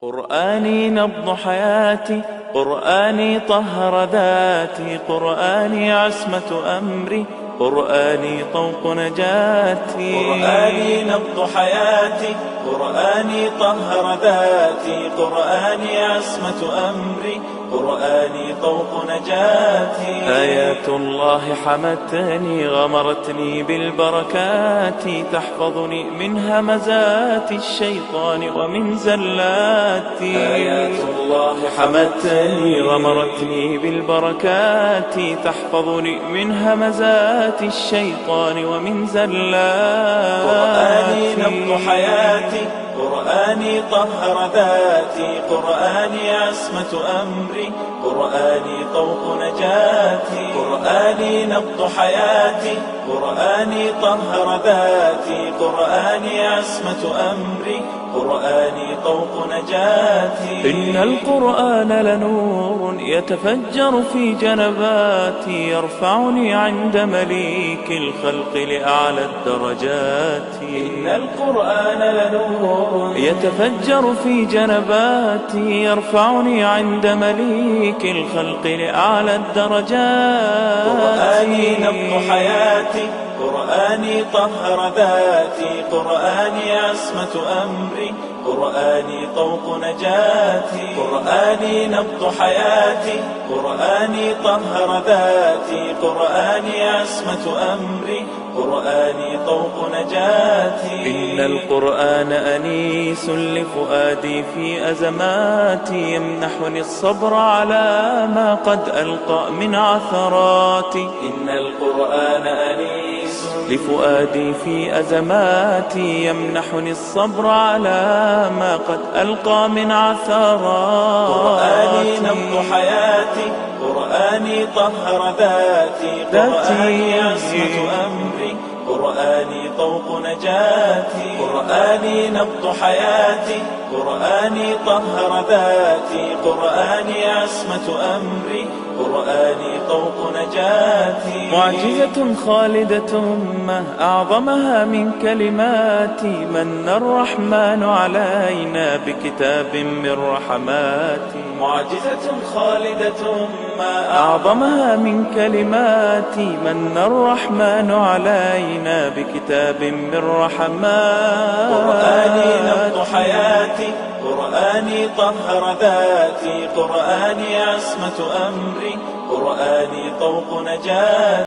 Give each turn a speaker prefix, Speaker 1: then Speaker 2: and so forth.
Speaker 1: قرآني نبض حياتي، قرآني طهر ذاتي، قرآني عصمة أمري، قرآني طوق نجاتي. قرآني نبض حياتي، قرآني طهر ذاتي، قرآني عصمة أمري، قرآني طوق نجاتي. آيات الله حمتني غمرتني بالبركات، تحفظني من همزات الشيطان ومن زلاتي. آيات الله حمتني غمرتني بالبركات، تحفظني من همزات الشيطان ومن زلاتي. قرآني نبض حياتي، قرآني طهر ذاتي، قرآني عصمة أمري، قرآني طوق نجاتي. قرآني نبض حياتي، قرآني طهر ذاتي، قرآني عصمة أمري، قرآني طوق نجاتي. إن القرآن لنور يتفجر في جنباتي، يرفعني عند مليك الخلق لأعلى الدرجات. إن القرآن لنور يتفجر في جنباتي، يرفعني عند مليك الخلق لأعلى الدرجات. قرآني نبض حياتي، قرآني طهر ذاتي، قرآني عصمة أمري، قرآني طوق نجاتي. قرآني نبض حياتي، قرآني طهر ذاتي، قرآني عصمة أمري، قرآني طوق نجاتي. إن القرآن أنيس لفؤادي في أزماتي، يمنحني الصبر على ما قد ألقى من عثراتي. إن القرآن أنيس لفؤادي في أزماتي، يمنحني الصبر على ما قد ألقى من عثراتي. قرآني نبض حياتي، قرآني طهر ذاتي، قرآني عصمة أمري، قرآني طوق نجاتي. قرآني نبض حياتي، قرآني طهر ذاتي، قرآني عصمة أمري، قرآني طوق نجاتي. معجزة خالدة ما أعظمها من كلماتي، من الرحمن علينا بكتاب من رحماتي. معجزة خالدة ما أعظمها من كلماتي، من الرحمن علينا بكتاب من رحماتي. قرآني نبض حياتي، قرآني طهر ذاتي، قرآني عصمة أمري، قرآني طوق نجاتي.